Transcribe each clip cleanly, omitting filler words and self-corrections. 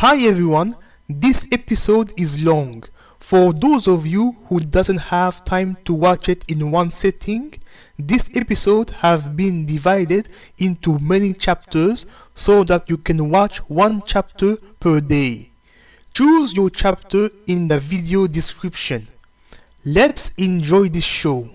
Hi everyone, this episode is long. For those of you who doesn't have time to watch it in one sitting, this episode have been divided into many chapters so that you can watch one chapter per day. Choose your chapter in the video description. Let's enjoy this show.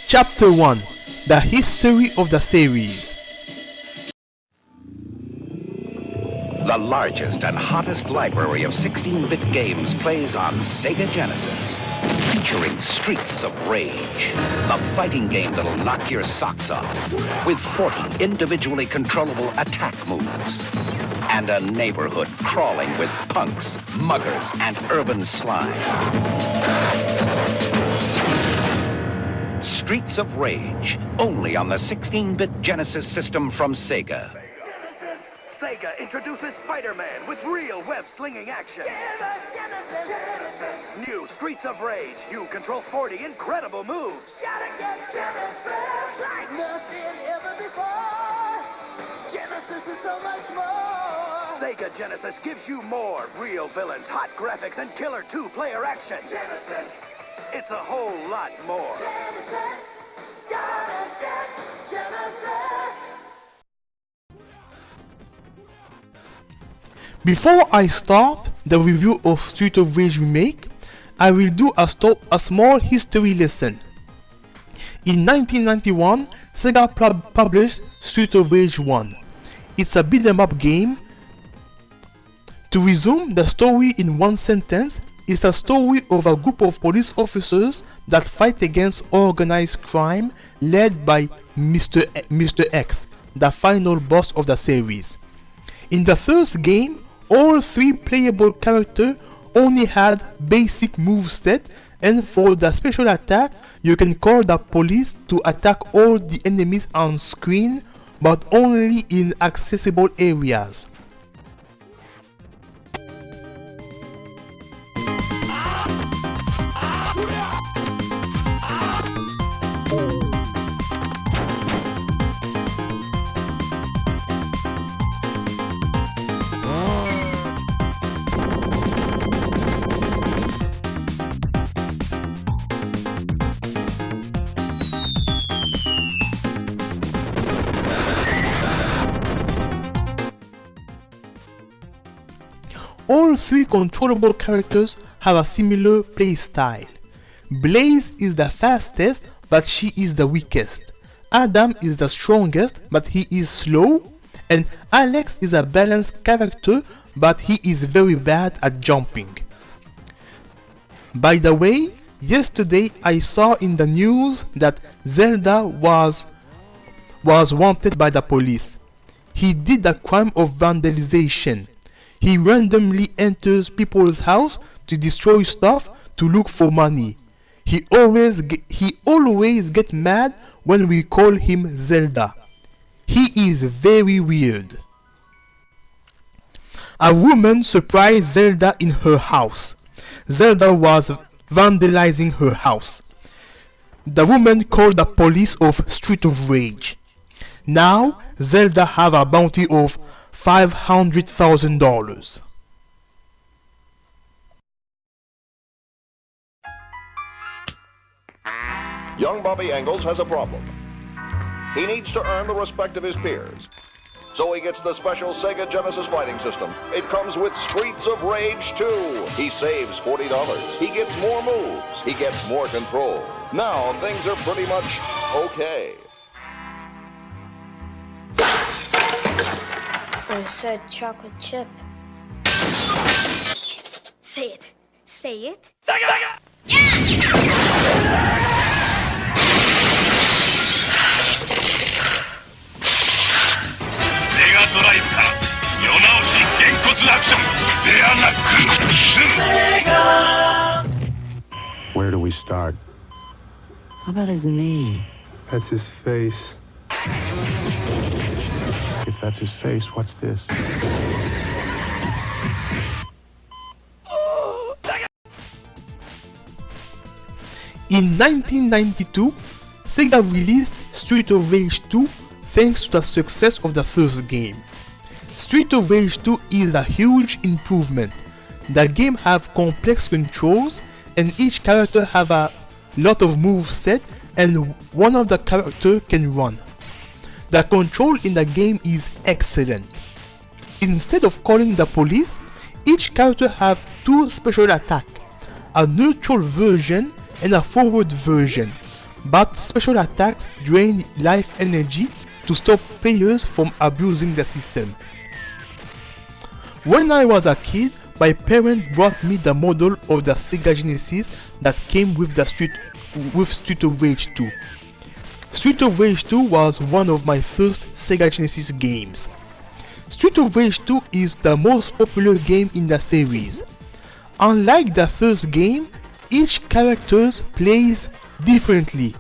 Chapter 1: The History of the Series. The largest and hottest library of 16-bit games plays on Sega Genesis, featuring Streets of Rage, the fighting game that'll knock your socks off, with 40 individually controllable attack moves, and a neighborhood crawling with punks, muggers, and urban slime. Streets of Rage, only on the 16-bit Genesis system from Sega. Sega introduces Spider-Man with real web-slinging action. Genesis. New Streets of Rage. You control 40 incredible moves. Gotta get Genesis like nothing ever before. Genesis is so much more. Sega Genesis gives you more real villains, hot graphics, and killer two-player action. Genesis. It's a whole lot more. Genesis. Gotta get Genesis. Before I start the review of Streets of Rage Remake, I will do a small history lesson. In 1991, Sega published Streets of Rage 1. It's a beat-em-up game. To resume the story in one sentence, it's a story of a group of police officers that fight against organized crime led by Mr. X, the final boss of the series. In the first game, all three playable characters only had basic moveset, and for the special attack, you can call the police to attack all the enemies on screen, but only in accessible areas. all three controllable characters have a similar playstyle. Blaze is the fastest, but she is the weakest. Adam is the strongest, but he is slow. And Alex is a balanced character, but he is very bad at jumping. By the way, yesterday I saw in the news that Zelda was wanted by the police. He did the crime of vandalization. He randomly enters people's house to destroy stuff to look for money. He always get mad when we call him Zelda. He is very weird. A woman surprised Zelda in her house. Zelda was vandalizing her house. The woman called the police of Street of Rage. Now Zelda have a bounty of $500,000. Young Bobby Engels has a problem. He needs to earn the respect of his peers. So he gets the special Sega Genesis fighting system. It comes with Streets of Rage 2. He saves $40. He gets more moves. He gets more control. Now things are pretty much okay. I said chocolate chip. Say it. Say it. Sega! Yeah! ドライブから世直しげんこつアクションベアナックル2 Where do we start? How about his knee? That's his face. If that's his face, what's this? In 1992, Sega released Street of Rage 2 thanks to the success of the first game. Street of Rage 2 is a huge improvement. The game have complex controls and each character have a lot of moves set and one of the character can run. The control in the game is excellent. Instead of calling the police, each character have two special attacks, a neutral version and a forward version, but special attacks drain life energy to stop players from abusing the system. When I was a kid, my parents brought me the model of the Sega Genesis that came with Street of Rage 2. Street of Rage 2 was one of my first Sega Genesis games. Street of Rage 2 is the most popular game in the series. Unlike the first game, each character plays differently.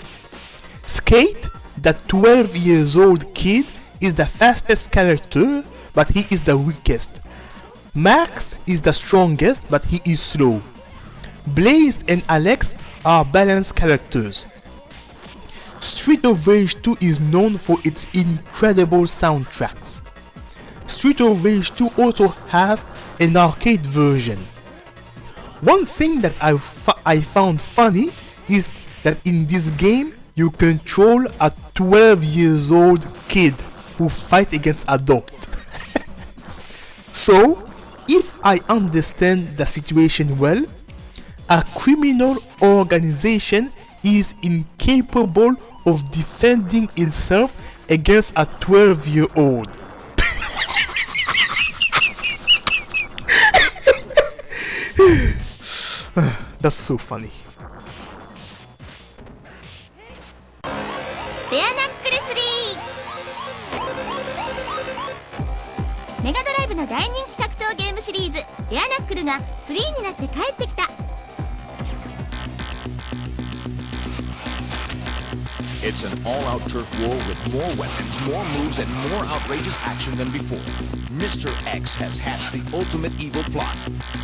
Skate, the 12 years old kid, is the fastest character, but he is the weakest. Max is the strongest, but he is slow. Blaze and Alex are balanced characters. Street of Rage 2 is known for its incredible soundtracks. Street of Rage 2 also have an arcade version. One thing that I found funny is that in this game you control a 12 years old kid who fight against adults. So, if I understand the situation well, a criminal organization is incapable of defending itself against a 12-year-old. That's so funny. ベアナックル3メガドライブの大人気格闘ゲームシリーズベアナックルが3になって帰ってきた。 It's an all-out turf war with more weapons, more moves, and more outrageous action than before. Mr. X has hatched the ultimate evil plot,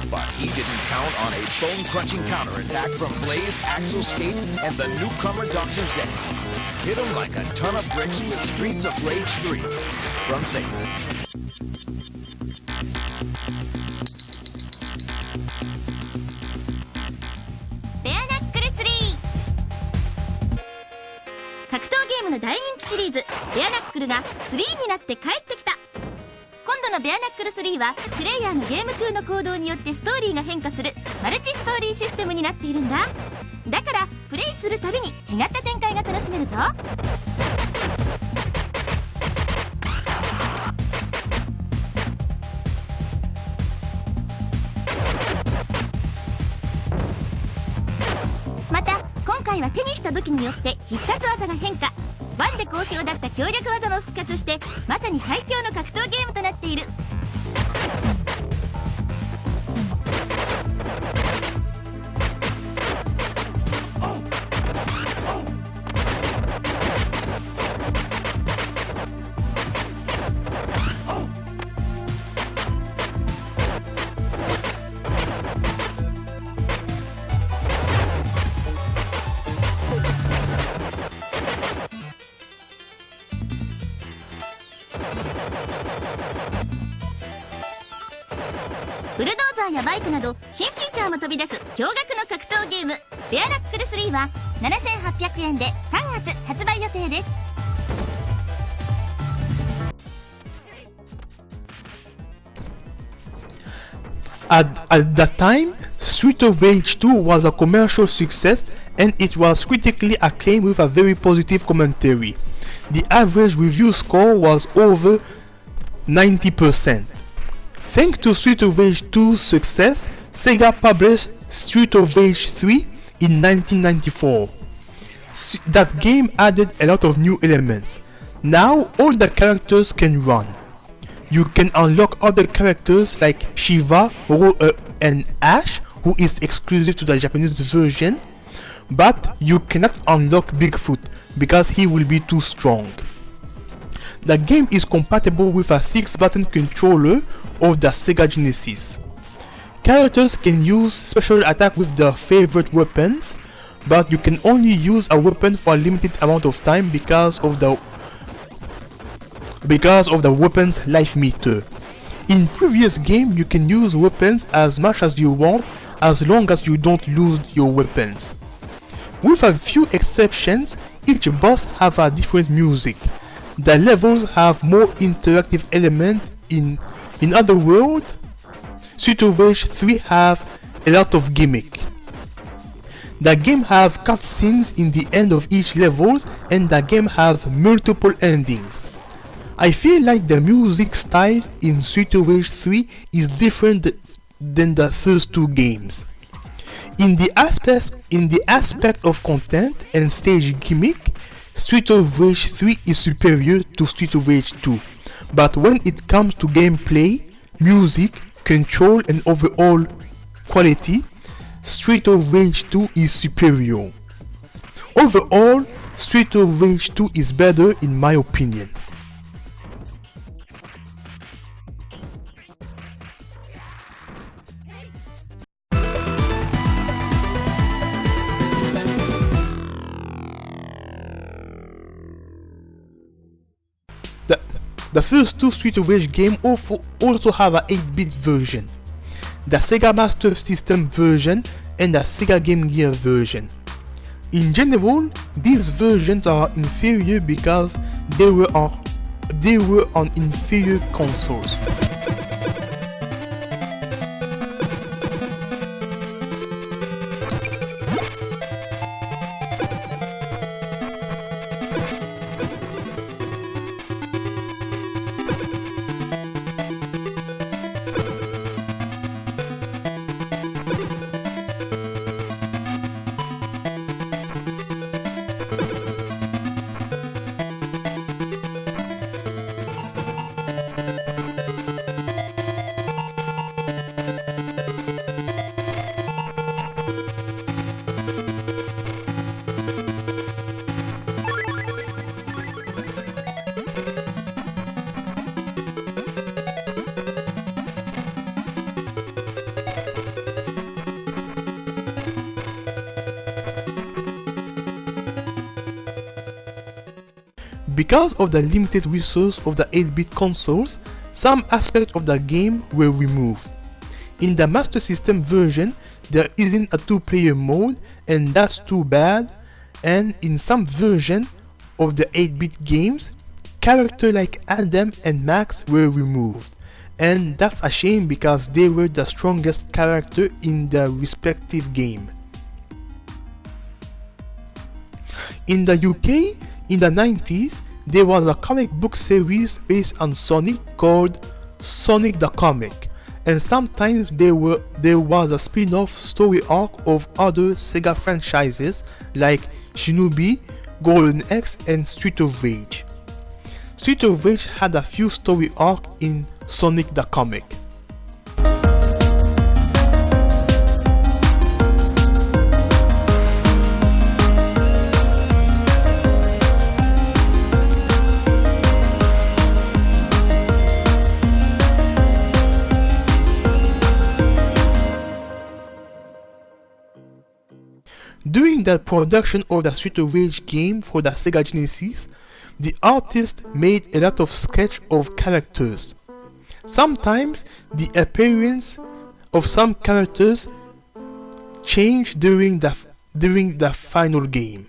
but he didn't count on a bone-crunching counterattack from Blaze, Axel Skate, and the newcomer Dr. Z. Hit him like a ton of bricks with Streets of Rage 3 from Sega.格闘ゲームの大人気シリーズベアナックルが3になって帰ってきた。今後のベアナックル3はプレイヤーのゲーム中の行動によってストーリーが変化するマルチストーリーシステムになっているんだ。だからプレイするたびに違った展開が楽しめるぞ。また今回は手にした武器によって必殺技が変化。1で好評だった強力技も復活してまさに最強の格闘ゲームとなっている。ブルドーザーやバイクなど新フィーチャーも飛び出す驚愕の格闘ゲームベアナックル3は7800円で3月発売予定です。At that time, Street of Rage 2 was a commercial success and it was critically acclaimed with a very positive commentary. The average review score was over 90%. Thanks to Street of Rage 2's success, Sega published Street of Rage 3 in 1994. That game added a lot of new elements. Now all the characters can run. You can unlock other characters like Shiva, and Ash, who is exclusive to the Japanese version, but you cannot unlock Bigfoot because he will be too strong. The game is compatible with a 6-button controller of the Sega Genesis. Characters can use special attack with their favorite weapons, but you can only use a weapon for a limited amount of time because of the weapon's life meter. In previous game, you can use weapons as much as you want as long as you don't lose your weapons. With a few exceptions, each boss have a different music. The levels have more interactive elements. In other words, Street of Rage 3 have a lot of gimmick. The game have cutscenes in the end of each level and the game have multiple endings. I feel like the music style in Street of Rage 3 is different than the first two games. In the aspect of content and stage gimmick, Street of Rage 3 is superior to Street of Rage 2. But when it comes to gameplay, music, control and overall quality, Street of Rage 2 is superior. Overall, Street of Rage 2 is better in my opinion. The first two Street of Rage games also have a 8-bit version, the Sega Master System version and the Sega Game Gear version. In general, these versions are inferior because they were on inferior consoles. Because of the limited resource of the 8-bit consoles, some aspects of the game were removed. In the Master System version, there isn't a 2-player mode and that's too bad, and in some versions of the 8-bit games, characters like Adam and Max were removed. and that's a shame because they were the strongest character in their respective game. In the UK, in the 90s, there was a comic book series based on Sonic called Sonic the Comic, and sometimes there was a spin-off story arc of other Sega franchises like Shinobi, Golden Axe, and Street of Rage. Street of Rage had a few story arcs in Sonic the Comic. During the production of the Street of Rage game for the Sega Genesis, the artist made a lot of sketches of characters. Sometimes the appearance of some characters changed during the final game.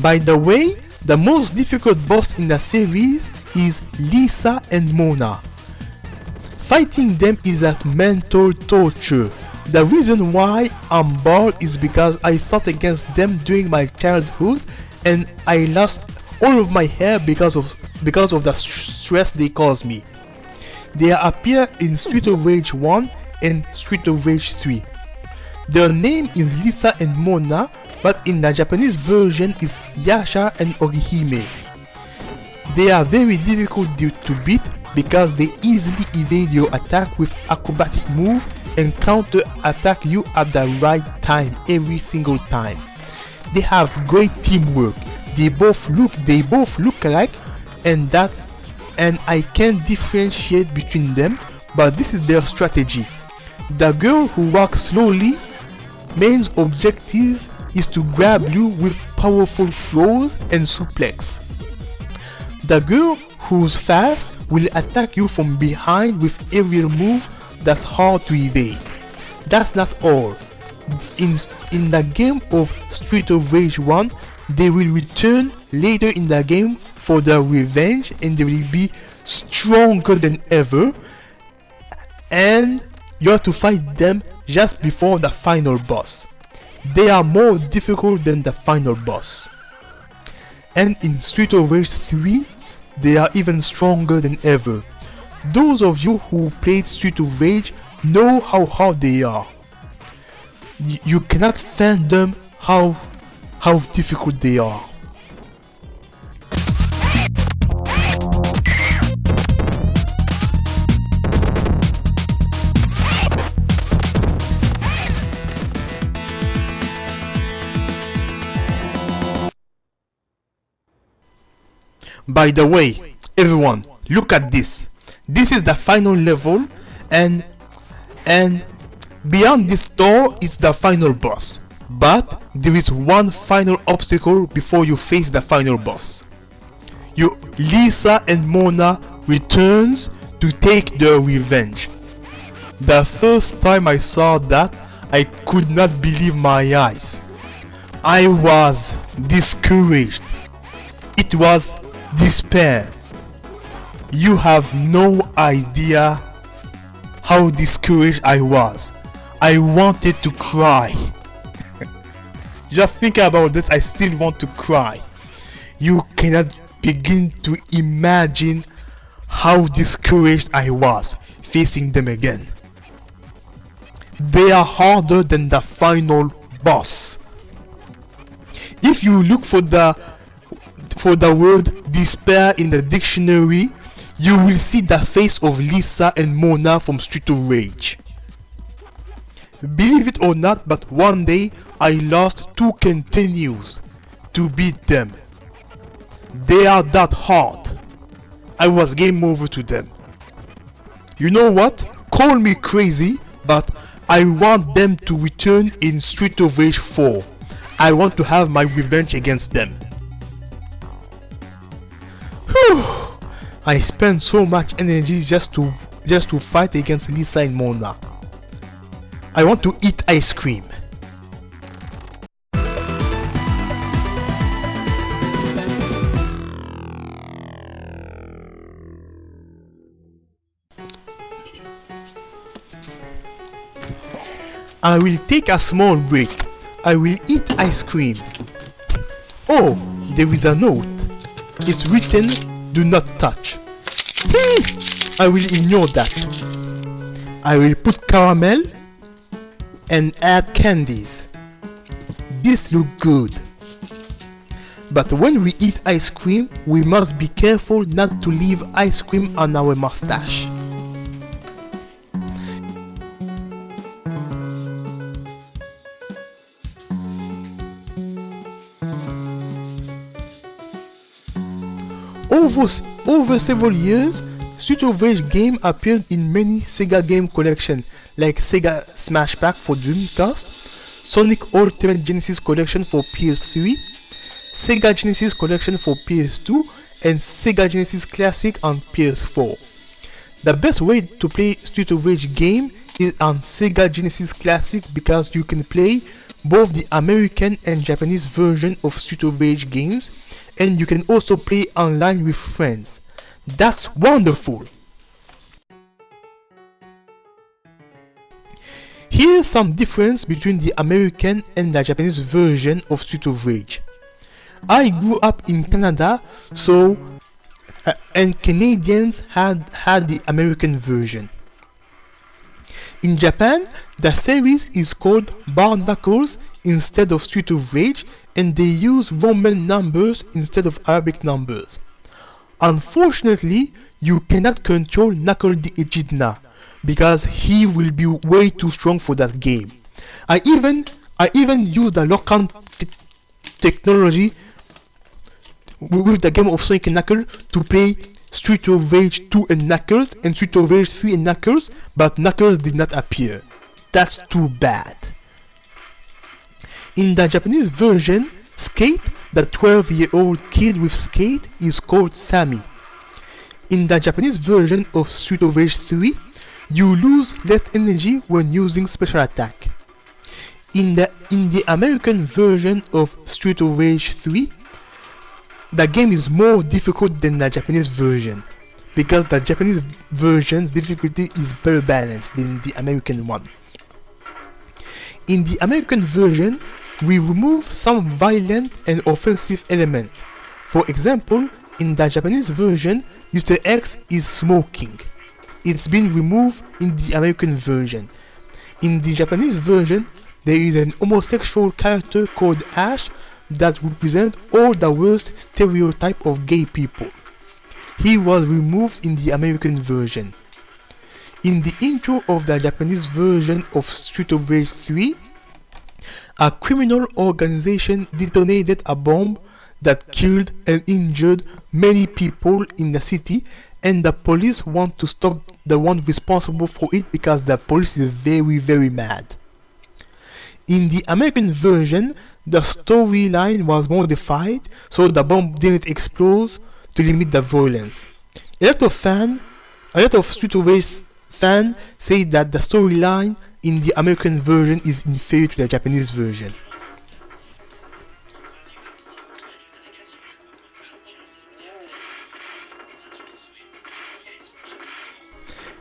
By the way, the most difficult boss in the series is Lisa and Mona. Fighting them is a mental torture. The reason why I'm bald is because I fought against them during my childhood and I lost all of my hair because of the stress they caused me. They appear in Street of Rage 1 and Street of Rage 3. Their name is Lisa and Mona, but in the Japanese version is Yasha and Orihime. They are very difficult to beat because they easily evade your attack with acrobatic move and counter attack you at the right time every single time. They have great teamwork. They both look alike, and I can't differentiate between them, but this is their strategy. The girl who walks slowly, main objective is to grab you with powerful throws and suplex. The girl who's fast will attack you from behind with aerial move that's hard to evade. That's not all. In the game of Street of Rage 1, they will return later in the game for their revenge and they will be stronger than ever, and you have to fight them just before the final boss. They are more difficult than the final boss. And in Street of Rage 3, they are even stronger than ever. Those of you who played Street of Rage know how hard they are. You cannot fathom how difficult they are. By the way, everyone, look at this. This is the final level, and beyond this door is the final boss. But there is one final obstacle before you face the final boss. Lisa and Mona returns to take their revenge. The first time I saw that, I could not believe my eyes. I was discouraged. It was despair. You have no idea how discouraged I was. I wanted to cry. Just think about this, I still want to cry. You cannot begin to imagine how discouraged I was facing them again. They are harder than the final boss. If you look for the word despair in the dictionary, you will see the face of Lisa and Mona from Street of Rage. Believe it or not, but one day I lost 2 continues to beat them. They are that hard. I was game over to them. You know what? Call me crazy, but I want them to return in Street of Rage 4. I want to have my revenge against them. Whew. I spent so much energy just to fight against Lisa and Mona. I want to eat ice cream. I will take a small break. I will eat ice cream. Oh, there is a note. It's written, do not touch. I will ignore that. I will put caramel and add candies. This looks good. But when we eat ice cream, we must be careful not to leave ice cream on our mustache. Over several years, Street of Rage game appeared in many Sega game collections like Sega Smash Pack for Dreamcast, Sonic Ultimate Genesis Collection for PS3, Sega Genesis Collection for PS2, and Sega Genesis Classic on PS4. The best way to play Street of Rage game is on Sega Genesis Classic because you can play both the American and Japanese version of Street of Rage games, and you can also play online with friends. That's wonderful! Here's some difference between the American and the Japanese version of Street of Rage. I grew up in Canada, and Canadians had the American version. In Japan, the series is called Bar Knuckles instead of Street of Rage, and they use Roman numbers instead of Arabic numbers. Unfortunately, you cannot control Knuckle the Echidna because he will be way too strong for that game. I even used the lock-on technology with the game of Sonic and Knuckles to play Street of Rage 2 and Knuckles and Street of Rage 3 and Knuckles, but Knuckles did not appear. That's too bad. In the Japanese version, Skate, the 12-year-old kid with Skate, is called Sammy. In the Japanese version of Street of Rage 3, you lose less energy when using special attack. In the American version of Street of Rage 3, the game is more difficult than the Japanese version because the Japanese version's difficulty is better balanced than the American one. In the American version, we remove some violent and offensive elements. For example, in the Japanese version, Mr. X is smoking. It's been removed in the American version. In the Japanese version, there is an homosexual character called Ash that represents all the worst stereotype of gay people. He was removed in the American version. In the intro of the Japanese version of Street of Rage 3, a criminal organization detonated a bomb that killed and injured many people in the city, and the police want to stop the one responsible for it because the police is very, very mad. In the American version, the storyline was modified so the bomb didn't explode to limit the violence. A lot of Street of Rage fans say that the storyline in the American version is inferior to the Japanese version.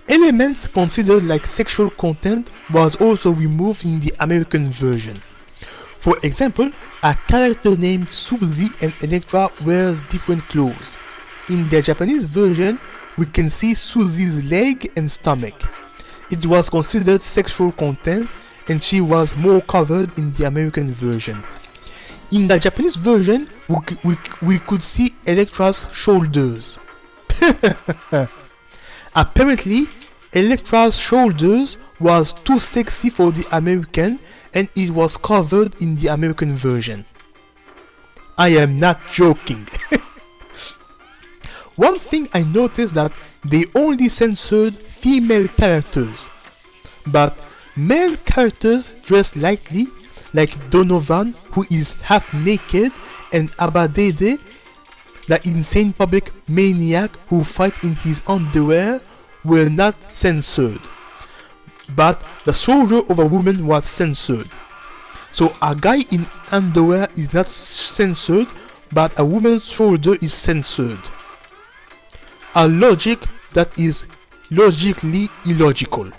Elements considered like sexual content was also removed in the American version. For example, a character named Suzy and Electra wears different clothes. In the Japanese version, we can see Suzy's leg and stomach. It was considered sexual content and she was more covered in the American version. In the Japanese version, we could see Electra's shoulders. Apparently, Electra's shoulders was too sexy for the American and it was covered in the American version. I am not joking. One thing I noticed that they only censored female characters, but male characters dress lightly, like Donovan, who is half naked, and Abadede, the insane public maniac who fight in his underwear, were not censored. But the shoulder of a woman was censored. So a guy in underwear is not censored, but a woman's shoulder is censored. A logic that is logically illogical.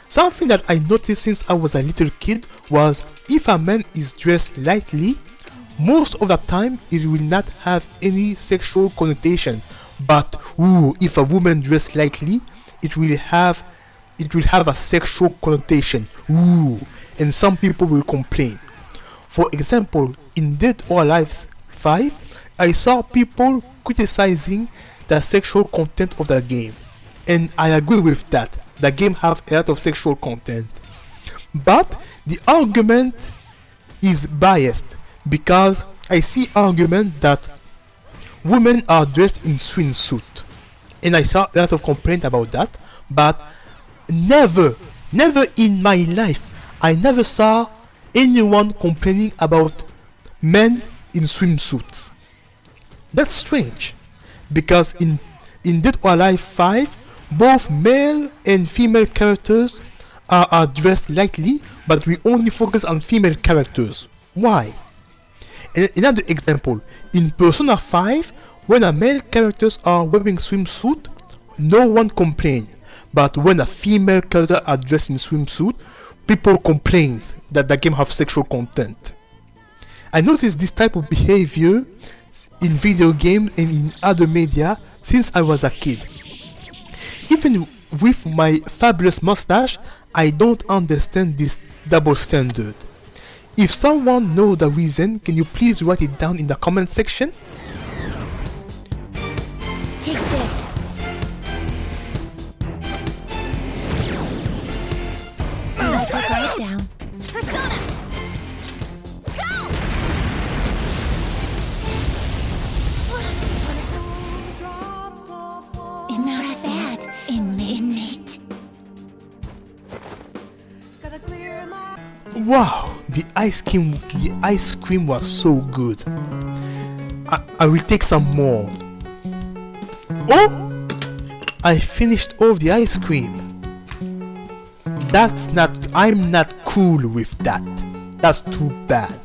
Something that I noticed since I was a little kid was if a man is dressed lightly, most of the time it will not have any sexual connotation, but if a woman dressed lightly, it will have a sexual connotation. And some people will complain. For example, in Dead or Alive 5, I saw people criticizing the sexual content of the game, and I agree with that. The game have a lot of sexual content, but the argument is biased because I see argument that women are dressed in swimsuit, and I saw a lot of complaint about that. But never in my life I never saw anyone complaining about men in swimsuits. That's strange, because in Dead or Alive 5, both male and female characters are dressed lightly, but we only focus on female characters. Why? And another example, in Persona 5, when a male characters are wearing swimsuit, no one complains. But when a female character are dressed in swimsuit, people complain that the game have sexual content. I noticed this type of behavior in video game and in other media since I was a kid. Even with my fabulous mustache, I don't understand this double standard. If someone knows the reason, can you please write it down in the comment section? Take this. Let's go quiet down. Persona! Go! Not bad, inmate. Wow, the ice cream was so good. I will take some more. Oh, I finished all the ice cream. I'm not cool with that. That's too bad.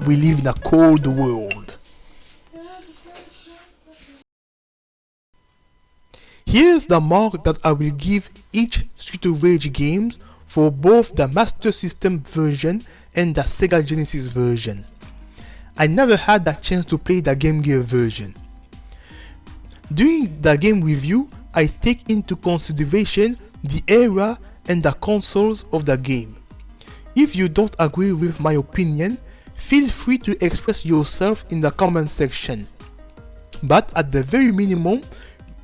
We live in a cold world. Here's the mark that I will give each Street of Rage games for both the Master System version and the Sega Genesis version. I never had the chance to play the Game Gear version. During the game review, I take into consideration the era and the consoles of the game. If you don't agree with my opinion, feel free to express yourself in the comment section. But at the very minimum,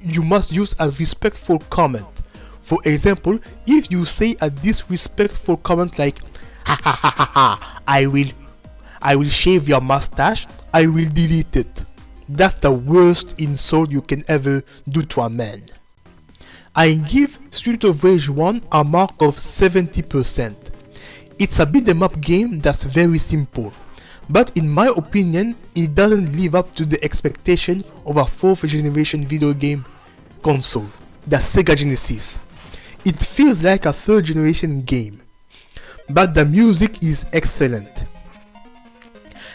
you must use a respectful comment. For example, if you say a disrespectful comment like ha ha ha ha ha, I will shave your mustache, I will delete it. That's the worst insult you can ever do to a man. I give Street of Rage 1 a mark of 70%. It's a beat 'em up game that's very simple, but in my opinion, it doesn't live up to the expectation of a 4th generation video game console, the Sega Genesis. It feels like a 3rd generation game, but the music is excellent.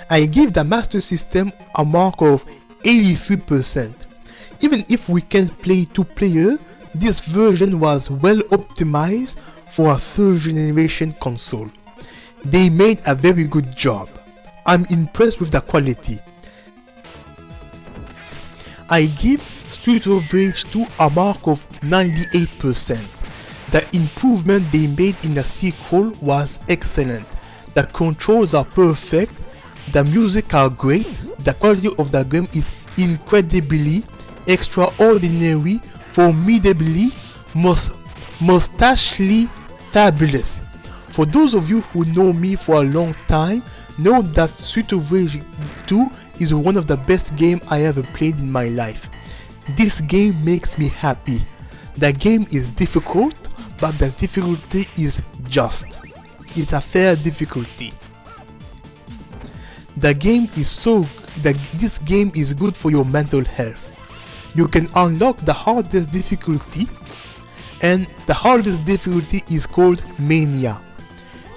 I give the Master System a mark of 83%. Even if we can't play 2-player, this version was well optimized for a 3rd generation console. They made a very good job. I'm impressed with the quality. I give Street of Rage 2 a mark of 98%. The improvement they made in the sequel was excellent. the controls are perfect, the music are great, the quality of the game is incredibly, extraordinary, formidably, mustachely fabulous. For those of you who know me for a long time, know that Streets of Rage 2 is one of the best games I ever played in my life. This game makes me happy. The game is difficult, but the difficulty is just. It's a fair difficulty. This game is good for your mental health. You can unlock the hardest difficulty, and the hardest difficulty is called Mania.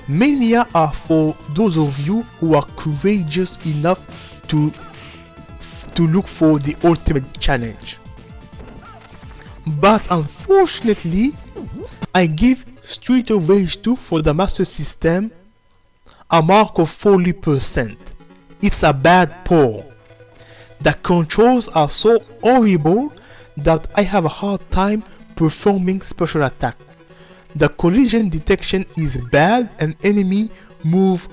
Mania are for those of you who are courageous enough to look for the ultimate challenge. But unfortunately, I give Streets of Rage 2 for the Master System a mark of 40%. It's a bad pour. The controls are so horrible that I have a hard time performing special attack. The collision detection is bad and enemy move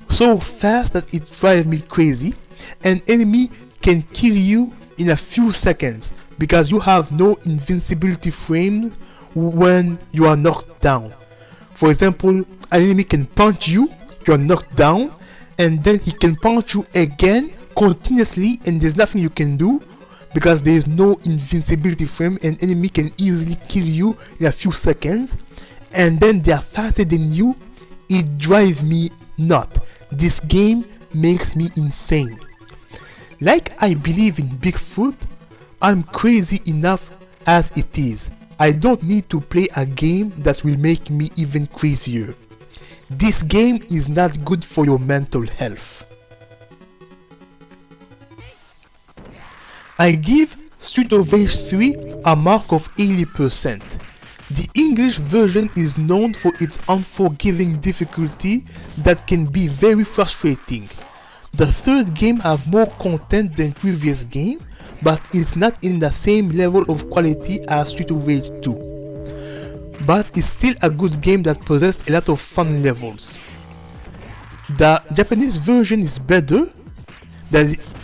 so fast that it drives me crazy. An enemy can kill you in a few seconds because you have no invincibility frame when you are knocked down. For example, an enemy can punch you, you are knocked down, and then he can punch you again continuously and there's nothing you can do because there is no invincibility frame and enemy can easily kill you in a few seconds, and then they are faster than you. It drives me nuts. This game makes me insane. Like I believe in Bigfoot, I'm crazy enough as it is. I don't need to play a game that will make me even crazier. This game is not good for your mental health. I give Streets of Rage 3 a mark of 80%. The English version is known for its unforgiving difficulty that can be very frustrating. The third game have more content than previous game, but it's not in the same level of quality as Streets of Rage 2. But it's still a good game that possessed a lot of fun levels. The Japanese version is better,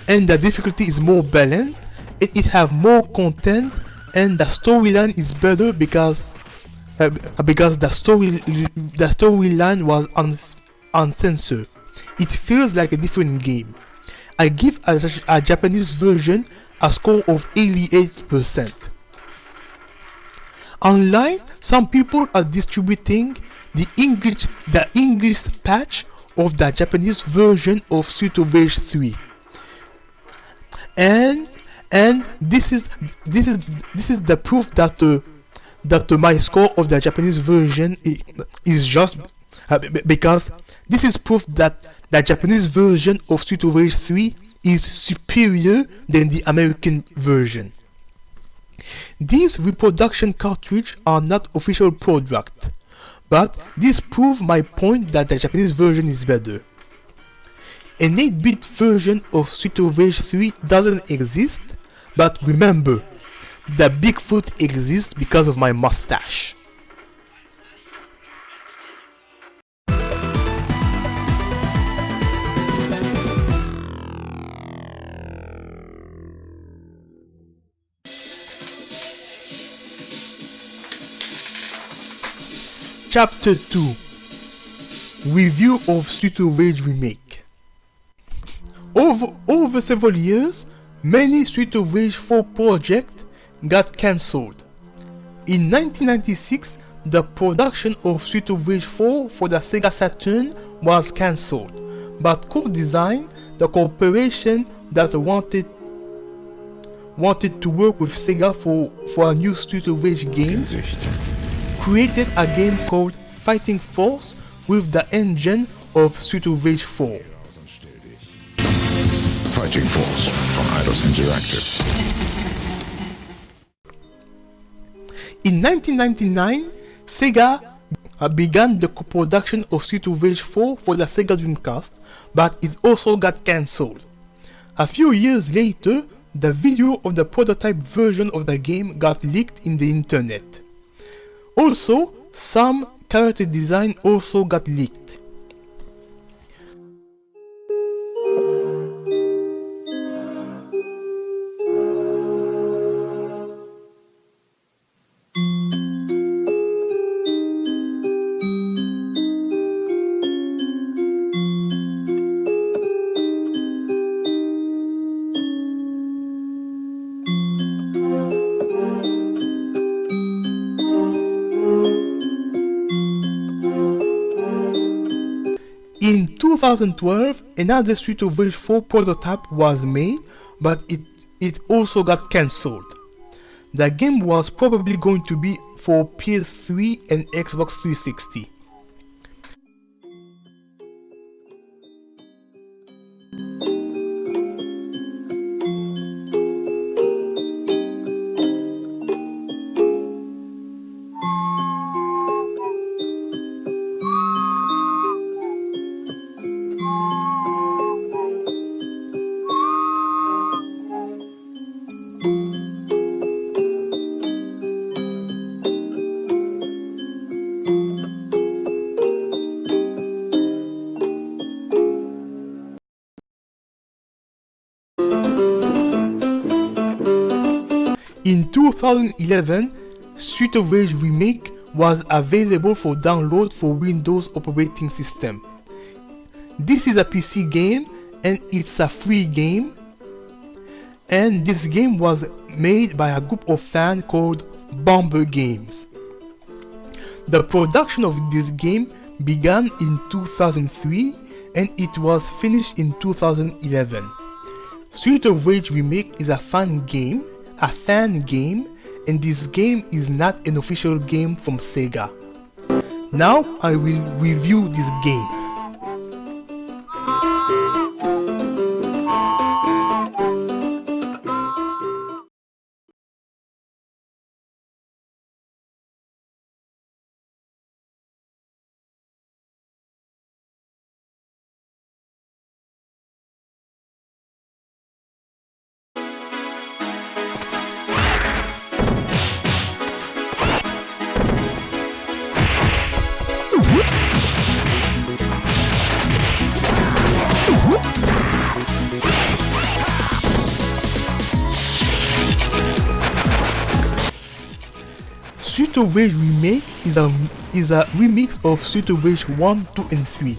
and the difficulty is more balanced. It have more content, and the storyline is better because the storyline was uncensored. It feels like a different game. I give a Japanese version a score of 88%. Online, some people are distributing the English patch of the Japanese version of Streets of Rage 3, and this is the proof that my score of the Japanese version is just because this is proof that the Japanese version of Streets of Rage 3 is superior than the American version. These reproduction cartridges are not official product, but this proves my point that the Japanese version is better. An 8-bit version of Streets of Rage 3 doesn't exist, but remember, the Bigfoot exists because of my mustache. Chapter 2 Review of Streets of Rage Remake. Over several years, many Streets of Rage 4 projects got cancelled. In 1996, the production of Streets of Rage 4 for the Sega Saturn was cancelled, but Core Design, the corporation that wanted to work with Sega for a new Streets of Rage game, created a game called Fighting Force with the engine of Streets of Rage 4. Fighting Force from Eidos Interactive. In 1999, Sega began the co-production of Streets of Rage 4 for the Sega Dreamcast, but it also got cancelled. A few years later, the video of the prototype version of the game got leaked in the internet. Also, some character design also got leaked. 2012, another Street of Rage 4 prototype was made, but it also got cancelled. The game was probably going to be for PS3 and Xbox 360. In 2011, Street of Rage Remake was available for download for Windows operating system. This is a PC game and it's a free game, and this game was made by a group of fans called Bomber Games. The production of this game began in 2003 and it was finished in 2011. Street of Rage Remake is a fan game, and this game is not an official game from Sega. Now I will review this game. Street of Rage Remake is a remix of Street of Rage 1, 2 and 3.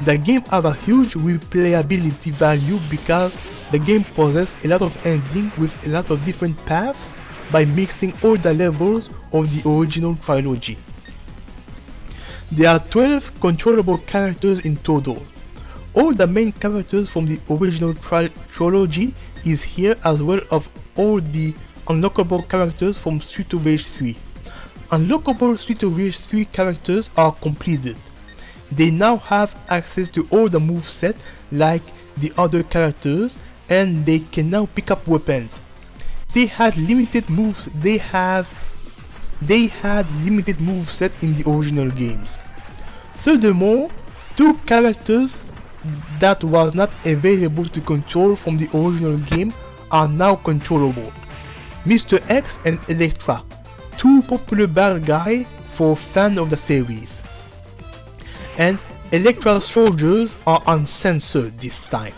The game has a huge replayability value because the game possesses a lot of endings with a lot of different paths by mixing all the levels of the original trilogy. There are 12 controllable characters in total. All the main characters from the original trilogy is here, as well as all the unlockable characters from Street of Rage 3. Unlockable Street of Rage 3 characters are completed. They now have access to all the moveset like the other characters, and they can now pick up weapons. They had limited moves. They had limited moveset in the original games. Furthermore, two characters that was not available to control from the original game are now controllable. Mr. X and Elektra, two popular bad guys for fans of the series. And Elektra's soldiers are uncensored this time.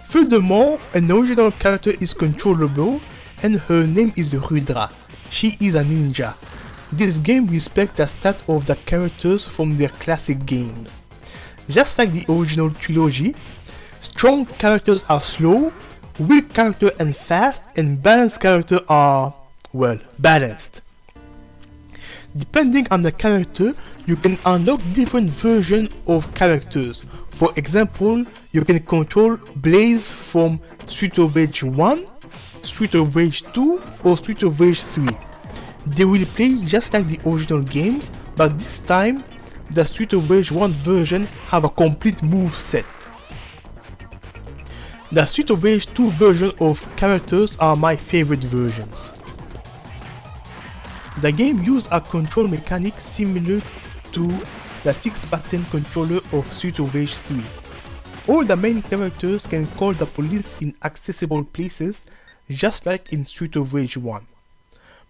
Furthermore, an original character is controllable and her name is Rudra. She is a ninja. This game respects the stats of the characters from their classic games. Just like the original trilogy, strong characters are slow, weak characters and fast, and balanced characters are, well, balanced. Depending on the character, you can unlock different versions of characters. For example, you can control Blaze from Street of Rage 1, Street of Rage 2, or Street of Rage 3. They will play just like the original games, but this time, the Street of Rage 1 version have a complete move set. The Street of Rage 2 version of characters are my favorite versions. The game uses a control mechanic similar to the 6-button controller of Street of Rage 3. All the main characters can call the police in accessible places, just like in Street of Rage 1.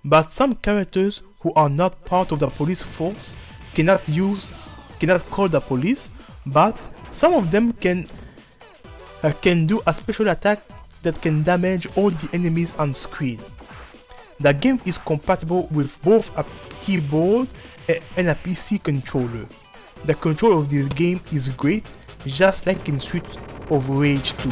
But some characters who are not part of the police force cannot call the police, but some of them can do a special attack that can damage all the enemies on screen. The game is compatible with both a keyboard and a PC controller. The control of this game is great, just like in Street of Rage 2.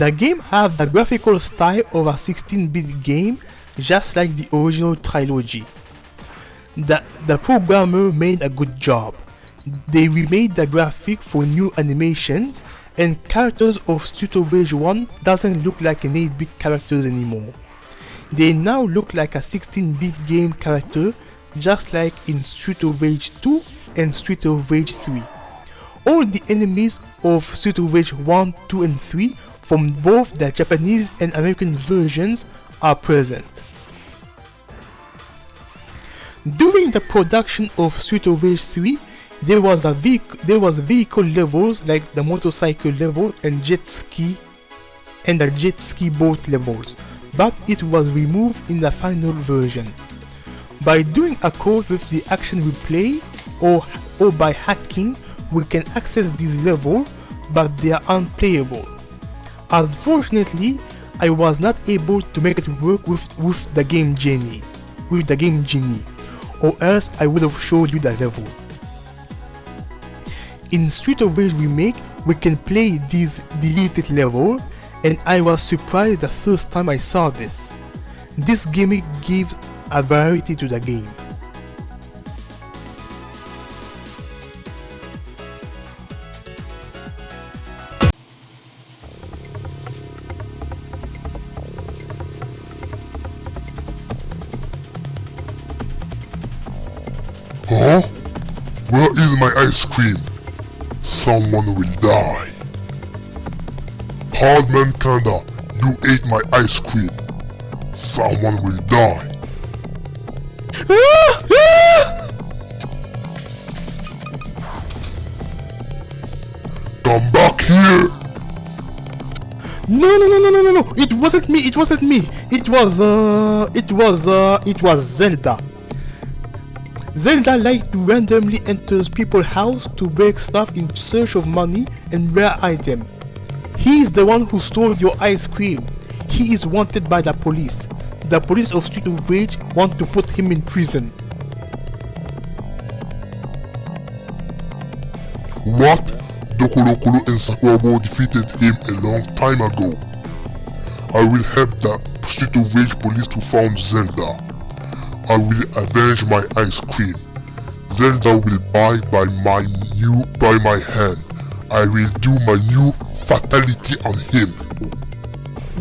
The game has the graphical style of a 16-bit game, just like the original trilogy. The programmer made a good job. They remade the graphic for new animations, and characters of Street of Rage 1 doesn't look like an 8-bit characters anymore. They now look like a 16-bit game character, just like in Street of Rage 2 and Street of Rage 3. All the enemies of Street of Rage 1, 2 and 3 from both the Japanese and American versions are present. During the production of Street of Rage 3, there was vehicle levels like the motorcycle level and the jet ski boat levels, but it was removed in the final version. By doing a code with the action replay or by hacking, we can access these levels, but they are unplayable. Unfortunately, I was not able to make it work with the game genie, or else I would have showed you the level. In Street of Rage Remake, we can play these deleted levels, and I was surprised the first time I saw this. This gimmick gives a variety to the game. Huh? Where is my ice cream? Someone will die. Hardmancanada, you ate my ice cream. Someone will die. Come back here! No, it wasn't me, it was Zelda. Zelda likes to randomly enter people's house to break stuff in search of money and rare items. He is the one who stole your ice cream. He is wanted by the police. The police of Street of Rage want to put him in prison. What? Dokolokolo and Sakwabo defeated him a long time ago. I will help the Street of Rage police to find Zelda. I will avenge my ice cream. Zelda will die by my hand. I will do my new fatality on him.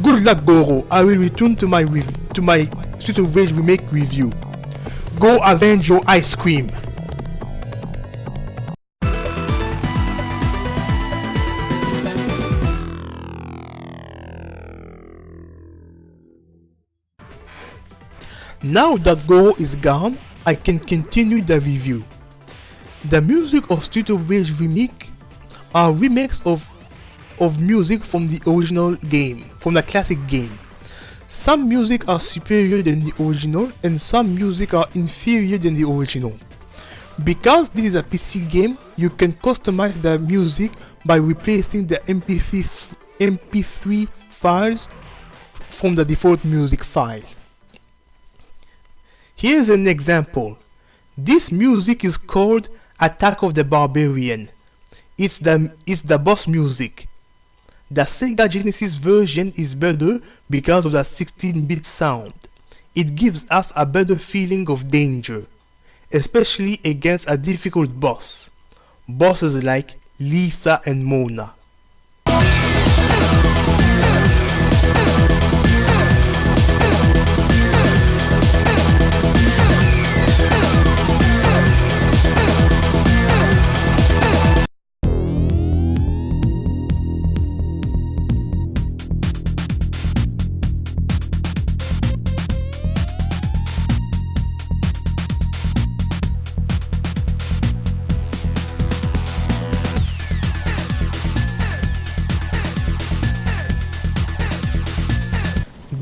Good luck, Goro. I will return to my Street of Rage Remake review. Go avenge your ice cream. Now that Goro is gone, I can continue the review. The music of Street of Rage Remake are remakes of music from the original game, from the classic game. Some music are superior than the original and some music are inferior than the original. Because this is a PC game, you can customize the music by replacing the MP3 files from the default music file. Here's an example. This music is called Attack of the Barbarian. It's the boss music. The Sega Genesis version is better because of the 16-bit sound. It gives us a better feeling of danger, especially against a difficult boss. Bosses like Lisa and Mona.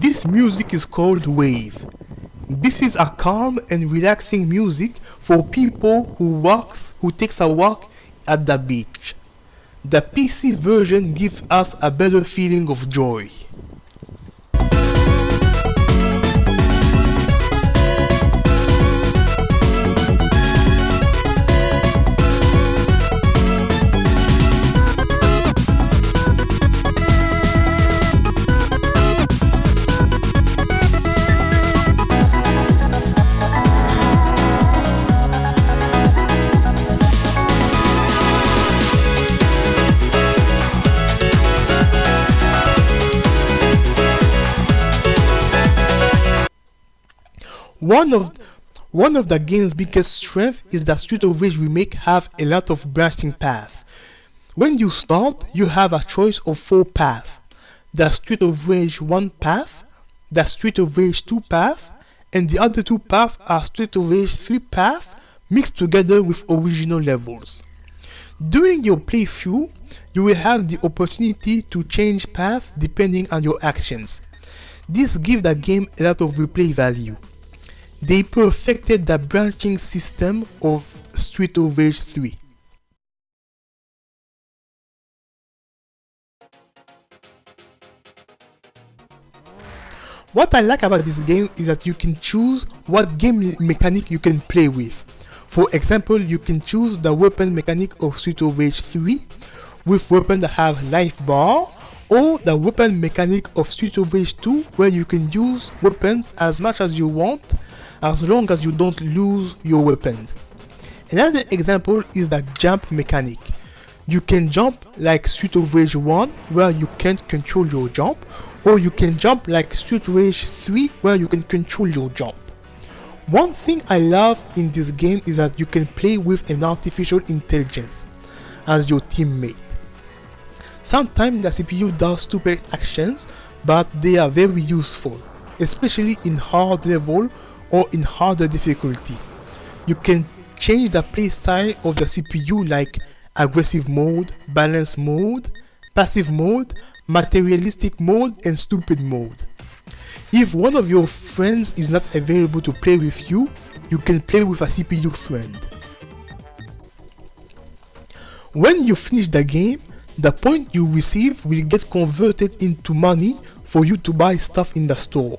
This music is called Wave. This is a calm and relaxing music for people who takes a walk at the beach. The PC version gives us a better feeling of joy. One of the game's biggest strengths is that Street of Rage Remake have a lot of branching paths. When you start, you have a choice of 4 paths. The Street of Rage 1 path, the Street of Rage 2 path, and the other 2 paths are Street of Rage 3 paths mixed together with original levels. During your playthrough, you will have the opportunity to change paths depending on your actions. This gives the game a lot of replay value. They perfected the branching system of Street of Rage 3. What I like about this game is that you can choose what game mechanic you can play with. For example, you can choose the weapon mechanic of Street of Rage 3 with weapons that have life bar, or the weapon mechanic of Street of Rage 2 where you can use weapons as much as you want as long as you don't lose your weapons. Another example is the jump mechanic. You can jump like Street of Rage 1 where you can't control your jump, or you can jump like Street of Rage 3 where you can control your jump. One thing I love in this game is that you can play with an artificial intelligence as your teammate. Sometimes the CPU does stupid actions, but they are very useful, especially in hard level or in harder difficulty. You can change the playstyle of the CPU like aggressive mode, balance mode, passive mode, materialistic mode, and stupid mode. If one of your friends is not available to play with you, you can play with a CPU friend. When you finish the game, the point you receive will get converted into money for you to buy stuff in the store.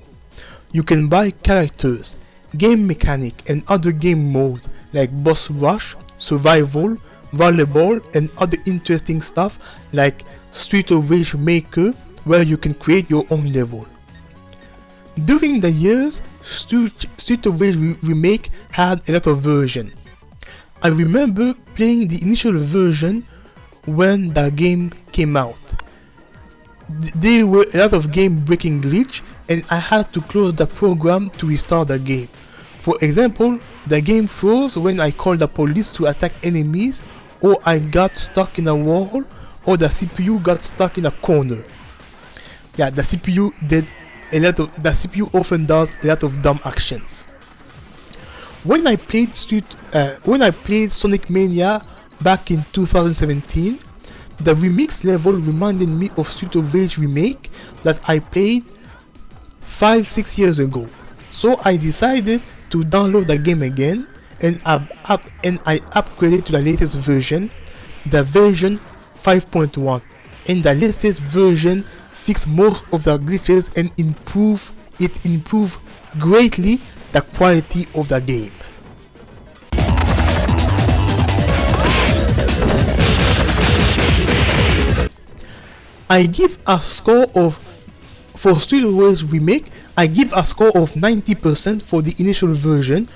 You can buy characters, game mechanic, and other game modes like boss rush, survival, volleyball, and other interesting stuff like Street of Rage Maker, where you can create your own level. During the years, Street of Rage Remake had a lot of versions. I remember playing the initial version when the game came out. There were a lot of game breaking glitch and I had to close the program to restart the game. For example, the game froze when I called the police to attack enemies, or I got stuck in a wall, or the CPU got stuck in a corner. Yeah, the CPU often does a lot of dumb actions. When I played Sonic Mania back in 2017, the remix level reminded me of Street of Rage Remake that I played 5-6 years ago. So I decided to download the game again, and I upgraded to the latest version, the version 5.1, and the latest version fixed most of the glitches and improved greatly the quality of the game. I give a score of, for Street of Rage Remake, I give a score of 90% for the initial version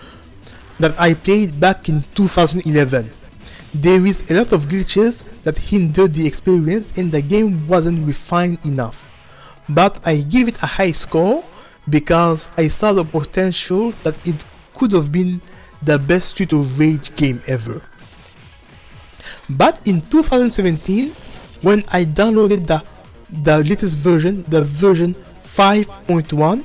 that I played back in 2011. There is a lot of glitches that hindered the experience and the game wasn't refined enough. But I give it a high score because I saw the potential that it could have been the best Street of Rage game ever. But in 2017, when I downloaded the latest version, the version 5.1,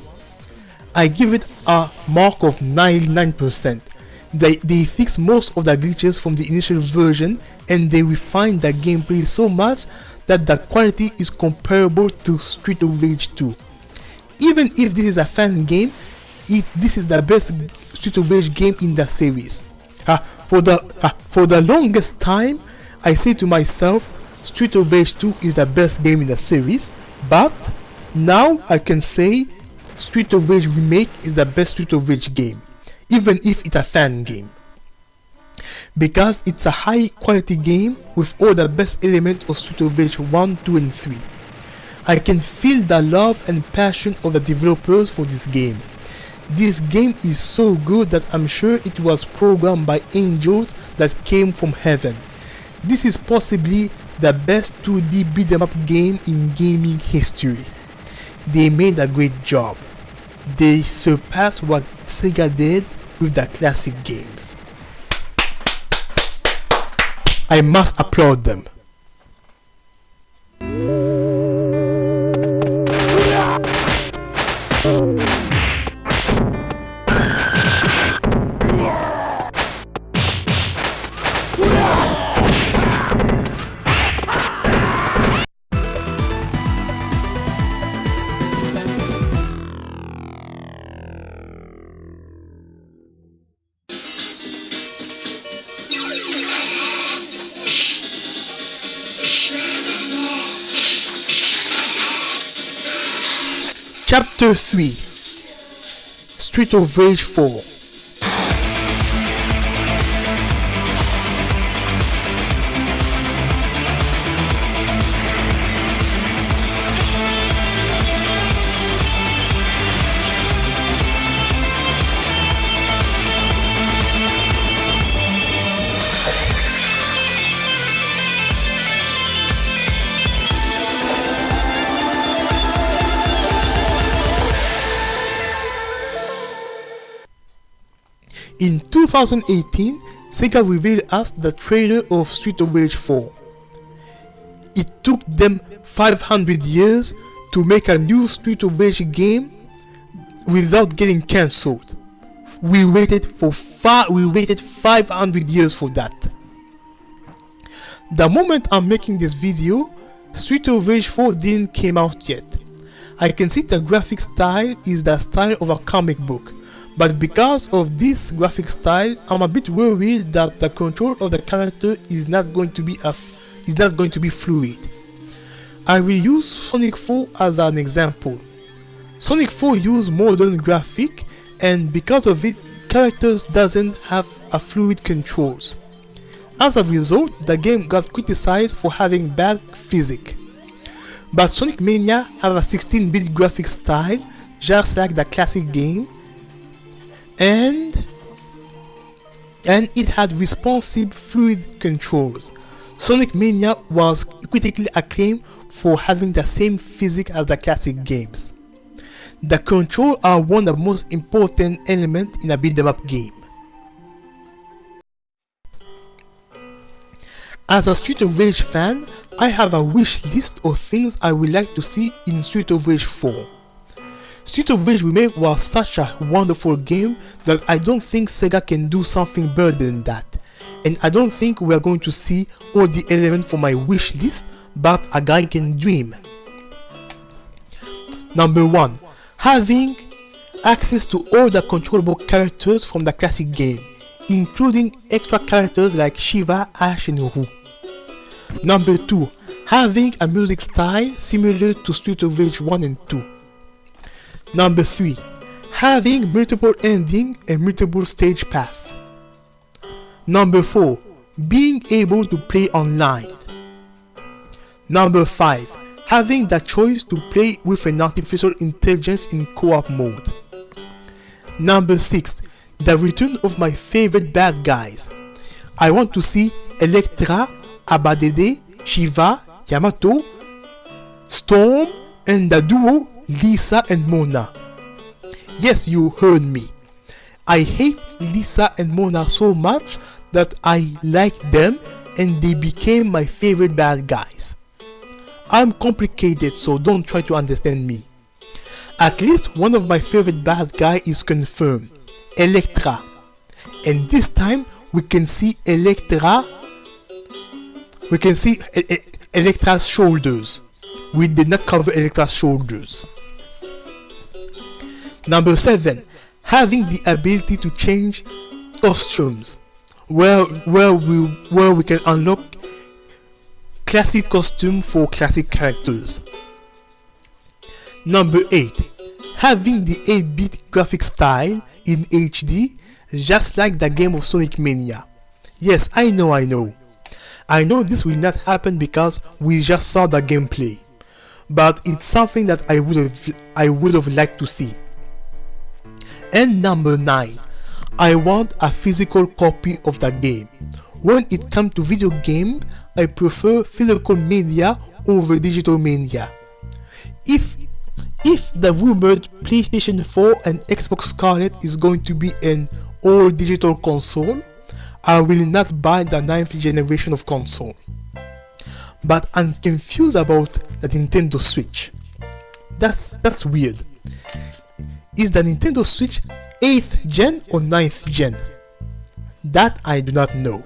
I give it a mark of 99%. They fixed most of the glitches from the initial version and they refined the gameplay so much that the quality is comparable to Street of Rage 2. Even if this is a fan game, this is the best Street of Rage game in the series. For the longest time, I say to myself, Street of Rage 2 is the best game in the series, but now I can say Street of Rage Remake is the best Street of Rage game, even if it's a fan game, because it's a high quality game with all the best elements of Street of Rage 1, 2 and 3. I can feel the love and passion of the developers for this game. This game is so good that I'm sure it was programmed by angels that came from heaven. This is possibly the best 2D beat 'em up game in gaming history. They made a great job. they surpassed what Sega did with the classic games. I must applaud them. Chapter 3 Street of Rage 4. In 2018, Sega revealed us the trailer of Street of Rage 4. It took them 500 years to make a new Street of Rage game without getting cancelled. We waited 500 years for that. The moment I'm making this video, Street of Rage 4 didn't came out yet. I can see the graphic style is the style of a comic book. But because of this graphic style, I'm a bit worried that the control of the character is not going to be fluid. I will use Sonic 4 as an example. Sonic 4 uses modern graphic, and because of it, characters doesn't have a fluid controls. As a result, the game got criticized for having bad physics. But Sonic Mania have a 16-bit graphic style, just like the classic game. And it had responsive fluid controls. Sonic Mania was critically acclaimed for having the same physics as the classic games. The controls are one of the most important elements in a beat-em-up game. As a Street of Rage fan, I have a wish list of things I would like to see in Street of Rage 4. Street of Rage Remake was such a wonderful game that I don't think Sega can do something better than that, and I don't think we are going to see all the elements for my wish list, but a guy can dream. Number 1. Having access to all the controllable characters from the classic game, including extra characters like Shiva, Ash and Roo. Number 2. Having a music style similar to Street of Rage 1 and 2. Number 3. Having multiple endings and multiple stage paths. Number 4. Being able to play online. Number 5. Having the choice to play with an artificial intelligence in co-op mode. Number 6. The return of my favorite bad guys. I want to see Elektra, Abadede, Shiva, Yamato, Storm, and the duo Lisa and Mona. Yes, you heard me. I hate Lisa and Mona so much that I like them and they became my favorite bad guys. I'm complicated, so don't try to understand me. At least one of my favorite bad guys is confirmed, Elektra. And this time we can see Elektra. We can see Elektra's shoulders. We did not cover Elektra's shoulders. Number 7. Having the ability to change costumes, where we can unlock classic costume for classic characters. Number 8. Having the 8-bit graphic style in HD, just like the game of Sonic Mania. Yes, I know this will not happen because we just saw the gameplay, but it's something that I would have liked to see. And number 9. I want a physical copy of the game. When it comes to video game, I prefer physical media over digital media. If If the rumored PlayStation 4 and Xbox Scarlet is going to be an all-digital console, I will not buy the 9th generation of console. But I'm confused about the Nintendo Switch. That's weird. Is the Nintendo Switch 8th gen or 9th gen? That I do not know.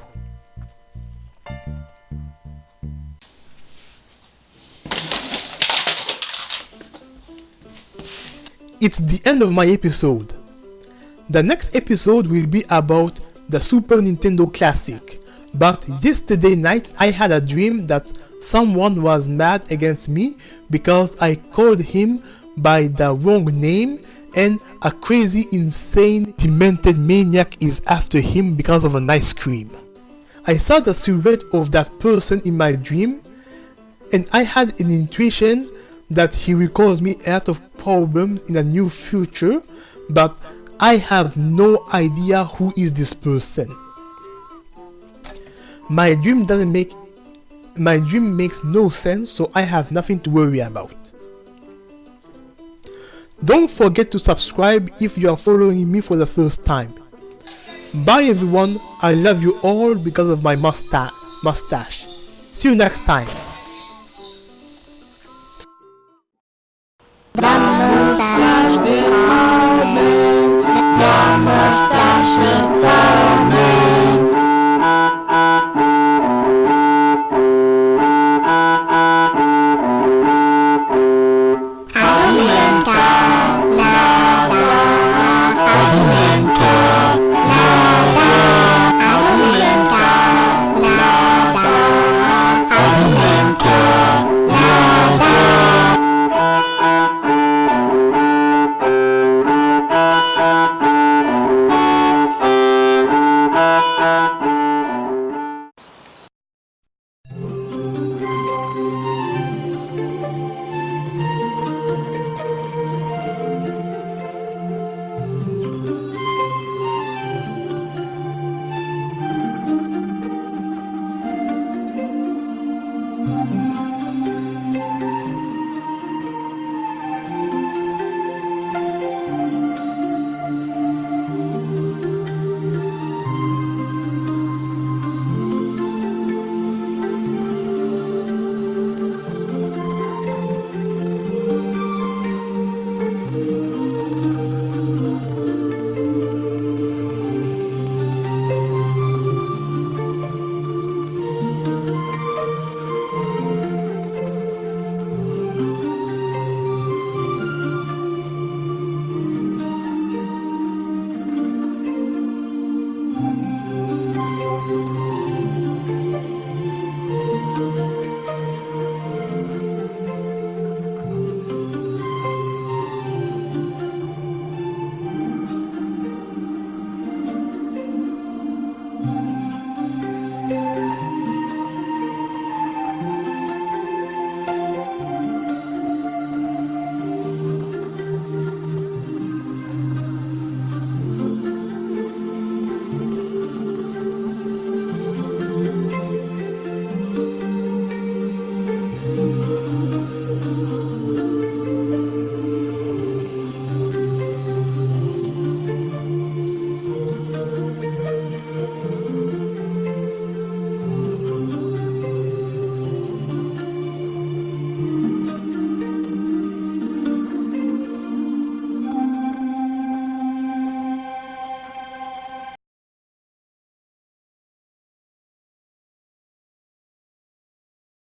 It's the end of my episode. The next episode will be about the Super Nintendo Classic, but yesterday night I had a dream that someone was mad against me because I called him by the wrong name, and a crazy, insane, demented maniac is after him because of an ice cream. I saw the silhouette of that person in my dream, and I had an intuition that he will cause me a lot of problems in the near future, but I have no idea who is this person. My dream makes no sense, so I have nothing to worry about. Don't forget to subscribe if you are following me for the first time. Bye everyone, I love you all because of my mustache. See you next time.